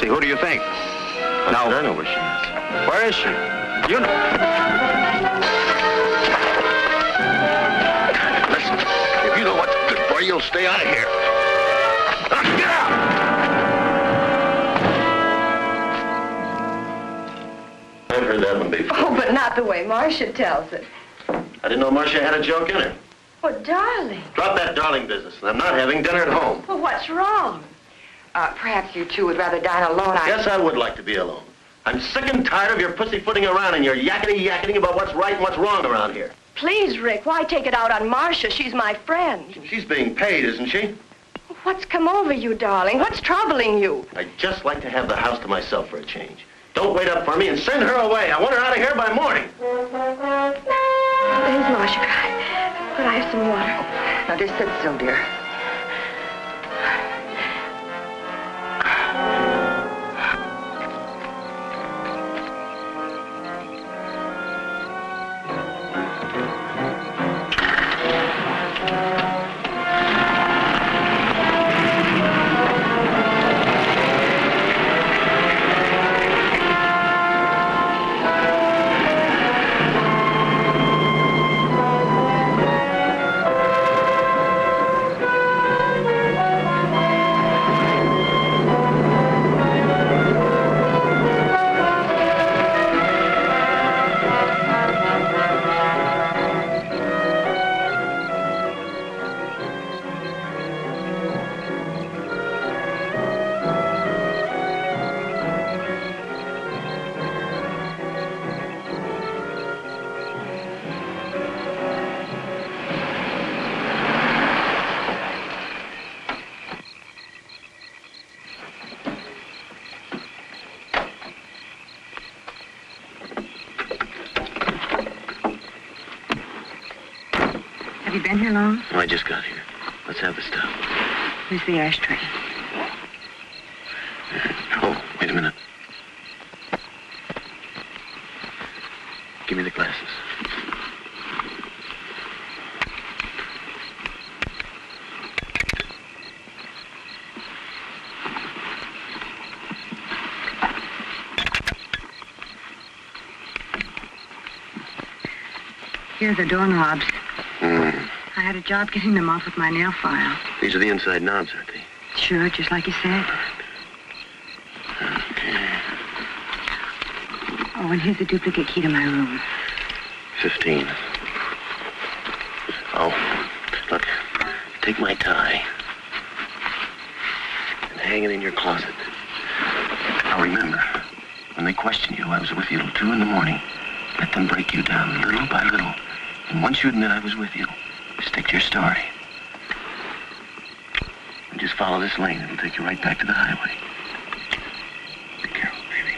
Who do you think? Now, I know where she is. Where is she? You know. Listen, if you know what's good for you, you'll stay out of here. Get out! I've heard that one before. Oh, but not the way Marcia tells it. I didn't know Marcia had a joke in her. Oh, darling. Drop that darling business. I'm not having dinner at home. Well, what's wrong? Perhaps you two would rather dine alone. Yes, I would like to be alone. I'm sick and tired of your pussyfooting around and your yakety-yakketing about what's right and what's wrong around here. Please, Rick, why take it out on Marcia? She's my friend. She's being paid, isn't she? What's come over you, darling? What's troubling you? I'd just like to have the house to myself for a change. Don't wait up for me and send her away. I want her out of here by morning. There's Marcia. Could I have some water? Now, just sit still, dear. Have you been here long? No, I just got here. Let's have the stuff. Here's the ashtray. Oh, wait a minute. Give me the glasses. Here are the doorknobs. Mm. I had a job getting them off with my nail file. These are the inside knobs, aren't they? Sure, just like you said. Okay. Oh, and here's a duplicate key to my room. 15. Oh, look, take my tie and hang it in your closet. Now remember, when they question you, I was with you till 2 in the morning. Let them break you down little by little. And once you admit I was with you, stick to your story. And just follow this lane. It'll take you right back to the highway. Be careful, baby.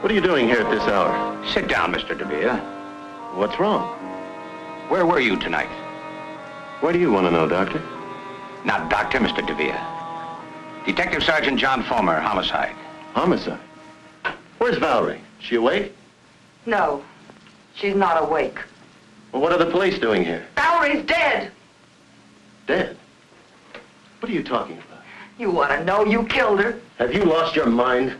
What are you doing here at this hour? Sit down, Mr. DeVere. What's wrong? Where were you tonight? Why do you want to know, Doctor? Not Doctor, Mr. DeVere. Detective Sergeant John Fulmer, homicide. Homicide? Where's Valerie? She awake? No, she's not awake. Well, what are the police doing here? Valerie's dead. Dead? What are you talking about? You want to know you killed her? Have you lost your mind?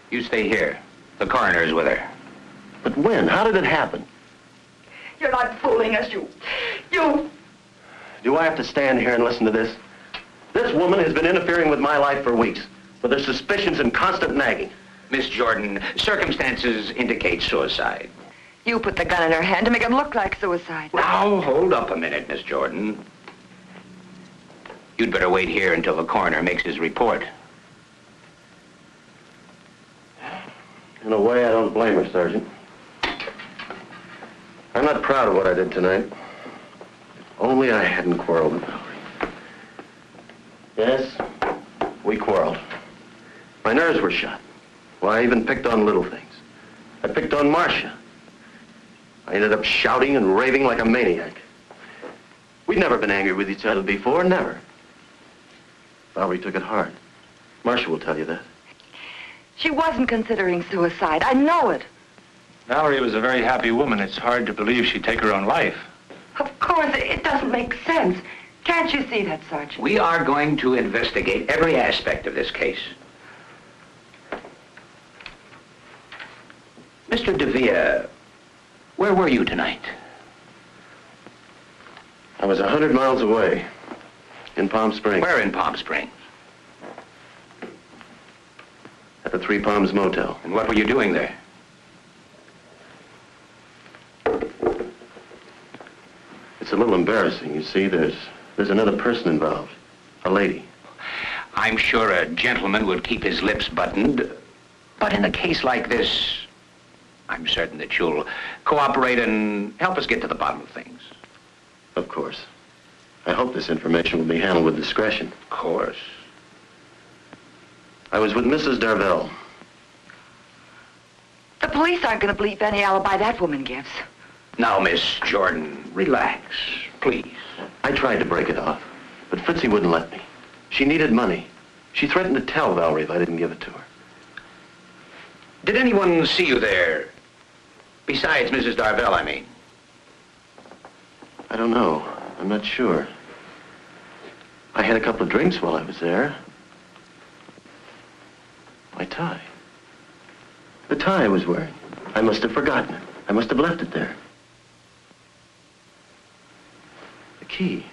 You stay here. The coroner is with her. But when? How did it happen? You're not fooling us, you... Do I have to stand here and listen to this? This woman has been interfering with my life for weeks, with her suspicions and constant nagging. Miss Jordan, circumstances indicate suicide. You put the gun in her hand to make it look like suicide. Now, hold up a minute, Miss Jordan. You'd better wait here until the coroner makes his report. In a way, I don't blame her, Sergeant. I'm not proud of what I did tonight. If only I hadn't quarreled with Valerie. Yes, we quarreled. My nerves were shot. Well, I even picked on little things. I picked on Marcia. I ended up shouting and raving like a maniac. We'd never been angry with each other before, never. Valerie took it hard. Marcia will tell you that. She wasn't considering suicide. I know it. Valerie was a very happy woman. It's hard to believe she'd take her own life. Of course, it doesn't make sense. Can't you see that, Sergeant? We are going to investigate every aspect of this case. Mr. DeVere, where were you tonight? I was 100 miles away, in Palm Springs. Where in Palm Springs? At the Three Palms Motel. And what were you doing there? It's a little embarrassing. You see, there's another person involved. A lady. I'm sure a gentleman would keep his lips buttoned. But in a case like this, I'm certain that you'll cooperate and help us get to the bottom of things. Of course. I hope this information will be handled with discretion. Of course. I was with Mrs. Darvell. The police aren't going to believe any alibi that woman gives. Now, Miss Jordan, relax, please. I tried to break it off, but Fritzy wouldn't let me. She needed money. She threatened to tell Valerie if I didn't give it to her. Did anyone see you there? Besides Mrs. Darvell, I mean. I don't know. I'm not sure. I had a couple of drinks while I was there. My tie. The tie I was wearing. I must have forgotten it. I must have left it there. The key.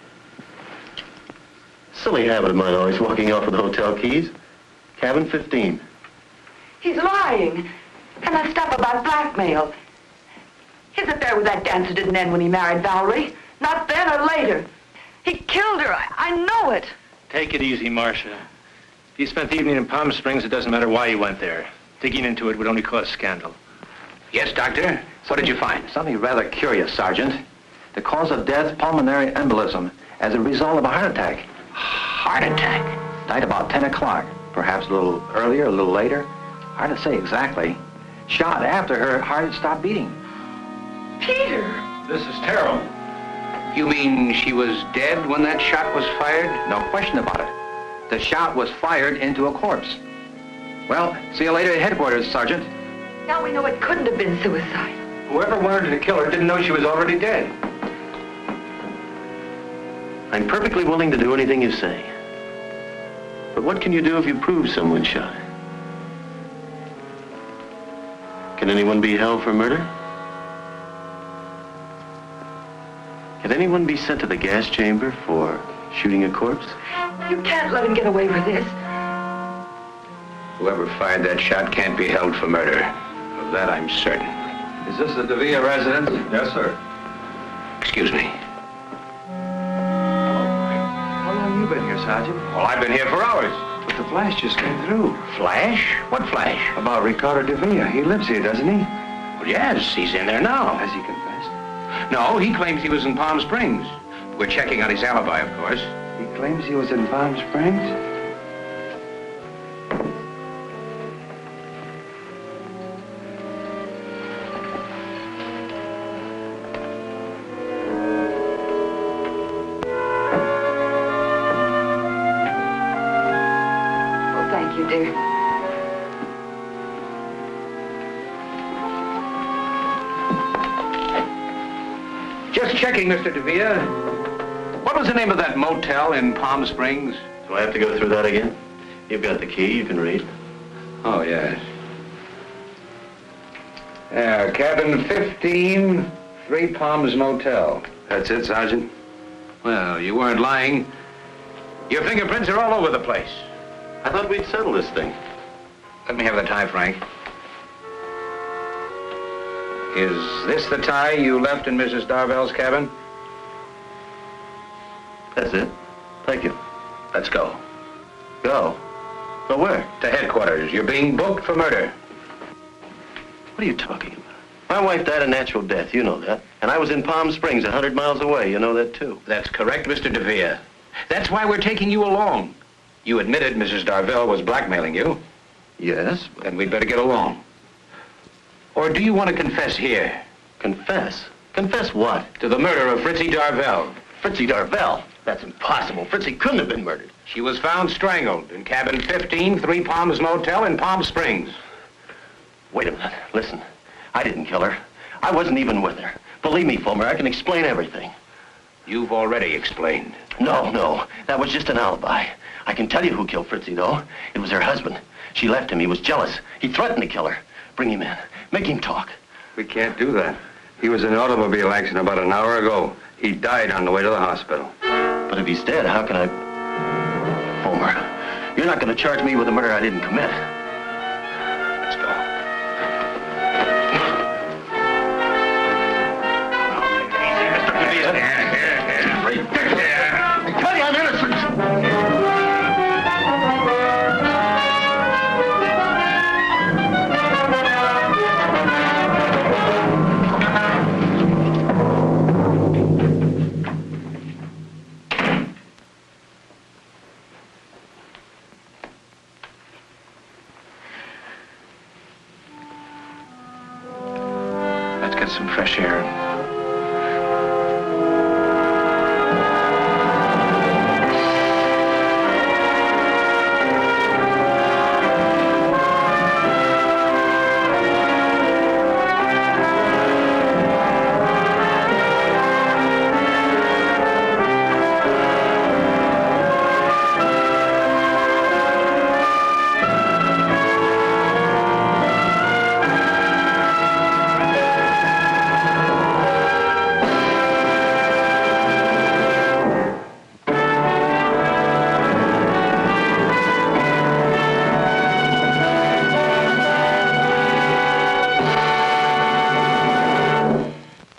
Silly habit of mine, always walking off with the hotel keys. Cabin 15. He's lying. And that stuff about blackmail. His affair with that dancer didn't end when he married Valerie. Not then or later. He killed her. I know it. Take it easy, Marcia. If you spent the evening in Palm Springs, it doesn't matter why you went there. Digging into it would only cause scandal. Yes, Doctor? What did you find? Something rather curious, Sergeant. The cause of death, pulmonary embolism, as a result of a heart attack. Heart attack? Died about 10 o'clock. Perhaps a little earlier, a little later. Hard to say exactly. Shot after her heart had stopped beating. Peter! This is terrible. You mean she was dead when that shot was fired? No question about it. The shot was fired into a corpse. Well, see you later at headquarters, Sergeant. Now we know it couldn't have been suicide. Whoever wanted to kill her didn't know she was already dead. I'm perfectly willing to do anything you say. But what can you do if you prove someone shot her? Can anyone be held for murder? Can anyone be sent to the gas chamber for shooting a corpse? You can't let him get away with this. Whoever fired that shot can't be held for murder. Of that I'm certain. Is this the DeVere residence? Yes, sir. Excuse me. How long have you been here, Sergeant? Well, I've been here for hours. But the flash just came through. Flash? What flash? About Ricardo DeVere. He lives here, doesn't he? Well, yes, he's in there now. Has he confessed? No, he claims he was in Palm Springs. We're checking on his alibi, of course. He claims he was in Palm Springs? you, dear. Just checking, Mr. Devere. What was the name of that motel in Palm Springs? Do I have to go through that again? You've got the key, you can read. Oh, yes. Yeah, cabin 15, Three Palms Motel. That's it, Sergeant? Well, you weren't lying. Your fingerprints are all over the place. I thought we'd settle this thing. Let me have the tie, Frank. Is this the tie you left in Mrs. Darvell's cabin? That's it. Thank you. Let's go. Go? Go where? To headquarters. You're being booked for murder. What are you talking about? My wife died a natural death, you know that. And I was in Palm Springs, 100 miles away, you know that too. That's correct, Mr. Devere. That's why we're taking you along. You admitted Mrs. Darvell was blackmailing you. Yes? Then we'd better get along. Or do you want to confess here? Confess? Confess what? To the murder of Fritzie Darvell. Fritzie Darvell? That's impossible. Fritzie couldn't have been murdered. She was found strangled in cabin 15, Three Palms Motel in Palm Springs. Wait a minute. Listen. I didn't kill her. I wasn't even with her. Believe me, Fulmer, I can explain everything. You've already explained. No. That was just an alibi. I can tell you who killed Fritzie, though. It was her husband. She left him. He was jealous. He threatened to kill her. Bring him in. Make him talk. We can't do that. He was in an automobile accident about an hour ago. He died on the way to the hospital. But if he's dead, how can I... Fulmer, you're not going to charge me with a murder I didn't commit. Let's go. I tell you, I'm innocent. Let's get some fresh air.